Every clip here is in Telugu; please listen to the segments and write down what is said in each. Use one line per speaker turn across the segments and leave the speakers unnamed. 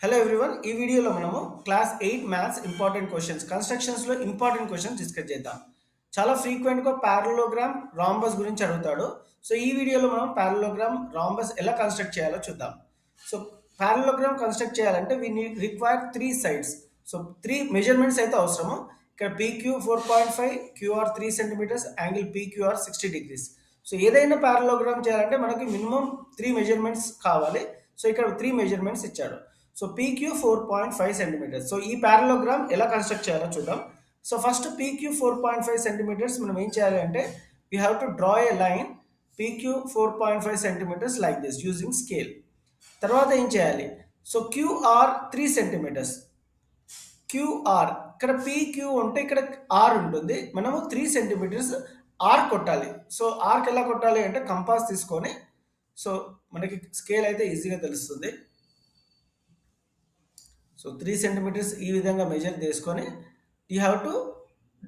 హలో ఎవ్రీవన్ ఈ వీడియోలో మనము క్లాస్ 8 మ్యాథ్స్ ఇంపార్టెంట్ క్వశ్చన్స్ కన్స్ట్రక్షన్స్లో ఇంపార్టెంట్ క్వశ్చన్స్ డిస్కస్ చేద్దాం. చాలా ఫ్రీక్వెంట్గా పారలోగ్రామ్ రాంబస్ గురించి అడుగుతాడు. సో ఈ వీడియోలో మనం పారలోగ్రామ్ రాంబస్ ఎలా కన్స్ట్రక్ట్ చేయాలో చూద్దాం. సో పారలోగ్రామ్ కన్స్ట్రక్ట్ చేయాలంటే we need require 3 sides. So 3 measurements అయితే అవసరము. ఇక్కడ PQ 4.5, QR 3 centimetres, angle PQR 60 degrees. So ఏదైనా పారలోగ్రామ్ చేయాలంటే మనకి మినిమం 3 మెజర్మెంట్స్ కావాలి. సో ఇక్కడ 3 మెజర్మెంట్స్ ఇచ్చాడు. So PQ 4.5 centimetres. సో ఈ పారలోగ్రామ్ ఎలా కన్స్ట్రక్ట్ చేయాలో చూద్దాం. సో ఫస్ట్ PQ 4.5 సెంటీమీటర్స్ మనం ఏం చేయాలి అంటే we have to draw a line PQ 4.5 centimetres like this using scale. తర్వాత ఏం చేయాలి? So QR 3 centimetres. QR ఇక్కడ PQ ఉంటే ఇక్కడ R ఉంటుంది. మనము 3 సెంటీమీటర్స్ R కొట్టాలి. సో ఆర్క్ ఎలా కొట్టాలి అంటే కంపాస్ తీసుకొని, సో మనకి స్కేల్ అయితే ఈజీగా తెలుస్తుంది. సో 3 సెంటీమీటర్స్ ఈ విధంగా మెజర్ చేసుకొని you have to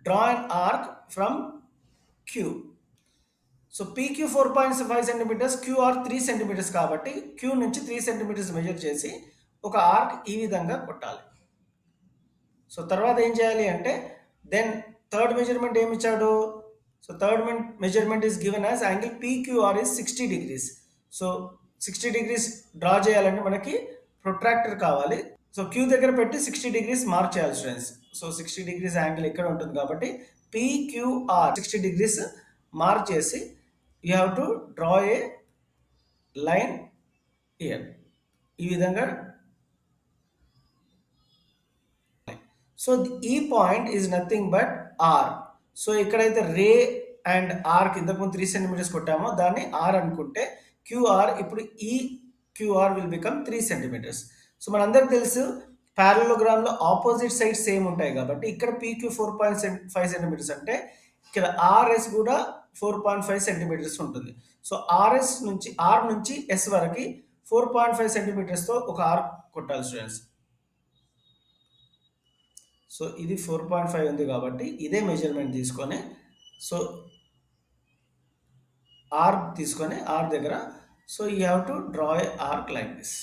draw an arc from Q. So PQ 4.5 centimetres, QR 3 centimetres కాబట్టి క్యూ నుంచి 3 సెంటీమీటర్స్ మెజర్ చేసి ఒక ఆర్క్ ఈ విధంగా కొట్టాలి. సో తర్వాత ఏం చేయాలి అంటే దెన్ థర్డ్ మెజర్మెంట్ ఏమి ఇచ్చాడు? So third measurement is given as angle PQR is 60 degrees. So 60 degrees draw చేయాలంటే మనకి ప్రొట్రాక్టర్ కావాలి. సో క్యూ దగ్గర పెట్టి 60 degrees మార్క్ చేయాలి స్టూడెంట్స్. సో 60 degrees యాంగిల్ ఇక్కడ ఉంటుంది కాబట్టి PQR 60 degrees మార్క్ చేసి you have to draw a line here ఈ విధంగా. సో ఈ point is nothing but R. So ఎక్కడైతే రే అండ్ ఆర్ ఇంతకు ముందు 3 సెంటీమీటర్స్ కొట్టామో దాన్ని ఆర్ అనుకుంటే క్యూఆర్ ఇప్పుడు ఈ QR will become 3 centimetres. So మనందరికి తెలుసు పారలోగ్రామ్లో ఆపోజిట్ సైడ్ సేమ్ ఉంటాయి కాబట్టి ఇక్కడ PQ 4.5 సెంటీమీటర్స్ అంటే ఇక్కడ RS కూడా 4.5 సెంటీమీటర్స్ ఉంటుంది. సో ఆర్ నుంచి ఎస్ వరకు 4.5 సెంటీమీటర్స్తో ఒక ఆర్ కొట్టాలి స్టూడెంట్స్. సో ఇది 4.5 ఉంది కాబట్టి ఇదే మెజర్మెంట్ తీసుకొని సో ఆర్ తీసుకొని ఆర్ దగ్గర so you have to draw A arc like this.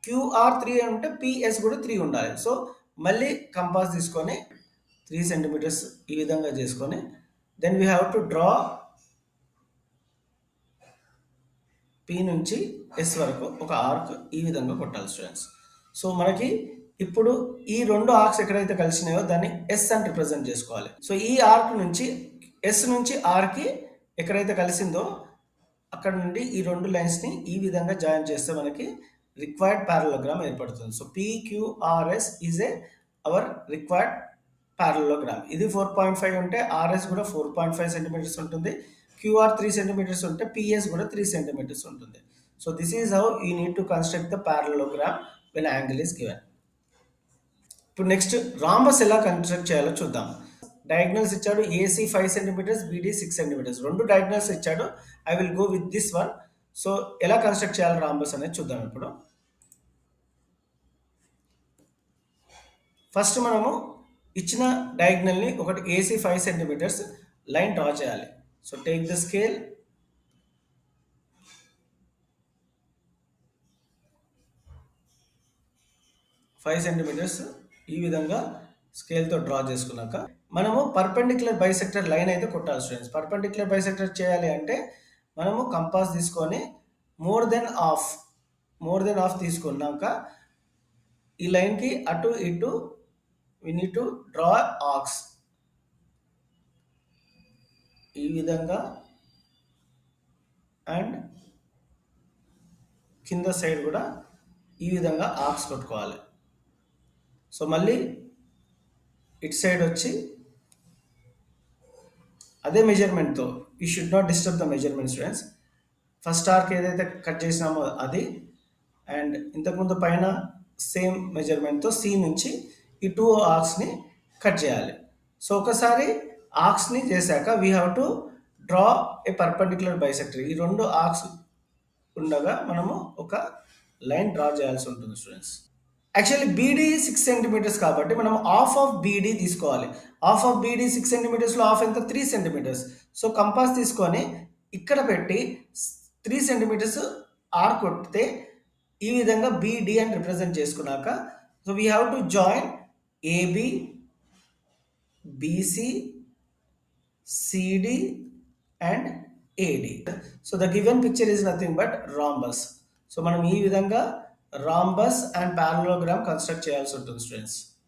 QR 3 అంటే PS కూడా 3 ఉండాలి. సో మళ్ళీ కంపాస్ తీసుకొని 3 సెంటీమీటర్స్ ఈ విధంగా చేసుకొని then we have to draw P నుంచి S వరకు ఒక ఆర్క్ ఈ విధంగా కొట్టాలి స్టూడెంట్స్. సో మనకి ఇప్పుడు ఈ రెండు ఆర్క్స్ ఎక్కడైతే కలిసినాయో దాన్ని S అని రిప్రజెంట్ చేసుకోవాలి. సో ఈ ఆర్క్ నుంచి S నుంచి ఆర్కి ఎక్కడైతే కలిసిందో అక్కడ నుండి ఈ రెండు లైన్స్ని ఈ విధంగా జాయిన్ చేస్తే మనకి రిక్వైర్డ్ పారలోగ్రామ్ ఏర్పడుతుంది. So PQRS is our required parallelogram. ఇది 4.5 ఉంటే RS కూడా 4.5 సెంటీమీటర్స్ ఉంటుంది. QR 3 సెంటీమీటర్స్ ఉంటే PS కూడా 3 సెంటీమీటర్స్ ఉంటుంది. So this is how you need to construct the parallelogram when angle is given. ఇప్పుడు నెక్స్ట్ రాంబస్ ఎలా కన్స్ట్రక్ట్ చేయాలో చూద్దాం. డయాగ్నల్స్ ఇచ్చాడు. AC 5 centimetres, BD 6 centimetres. రెండు డయాగ్నల్స్ ఇచ్చాడు. I will go with this one. So ఎలా కన్స్ట్రక్ట్ చేయాలి రాంబస్ అనేది చూద్దాం. ఇప్పుడు ఫస్ట్ మనము ఇచ్చిన డయాగ్నల్ని ఒకటి AC 5 సెంటీమీటర్స్ లైన్ డ్రా చేయాలి. So take the scale, five centimetres ఈ విధంగా స్కేల్తో డ్రా చేసుకున్నాక మనము పర్పెండిక్యులర్ బైసెక్టర్ లైన్ అయితే కొట్టాలి స్టూడెంట్స్. పర్పెండిక్యులర్ బైసెక్టర్ చేయాలి అంటే మనము కంపాస్ తీసుకొని మోర్ దెన్ హాఫ్ తీసుకున్నాక ఈ లైన్కి అటు ఇటు we need to draw arcs ఈ విధంగా అండ్ కింద సైడ్ కూడా ఈ విధంగా ఆర్క్స్ కొట్టుకోవాలి. సో మళ్ళీ ఇటు సైడ్ వచ్చి అదే మెజర్మెంట్తో you should not disturb the measurement students. First arc ఏదైతే కట్ చేసినామో అది అండ్ ఇంతకుముందు పైన సేమ్ మెజర్మెంట్తో C నుంచి ఈ 2 ఆర్క్స్ని కట్ చేయాలి. సో ఒకసారి ఆర్క్స్ని చేశాక we have to draw A perpendicular bisector. ఈ రెండు ఆర్క్స్ ఉండగా మనము ఒక లైన్ డ్రా చేయాల్సి ఉంటుంది స్టూడెంట్స్. యాక్చువల్లీ BD 6 సెంటీమీటర్స్ కాబట్టి మనం హాఫ్ ఆఫ్ BD తీసుకోవాలి. హాఫ్ ఆఫ్ BD 6 సెంటీమీటర్స్లో హాఫ్ ఎంత 3 సెంటీమీటర్స్. సో కంపాస్ తీసుకొని ఇక్కడ పెట్టి 3 సెంటీమీటర్స్ ఆర్ కొడితే ఈ విధంగా BD అని రిప్రజెంట్ చేసుకున్నాక so we have to join AB, BC, CD and AD. So the given picture is nothing but rhombus. So మనం ఈ విధంగా రాంబస్ అండ్ పారలోగ్రామ్ కన్స్ట్రక్ట్ చేయాల్సి ఉంటుంది స్టూడెంట్స్.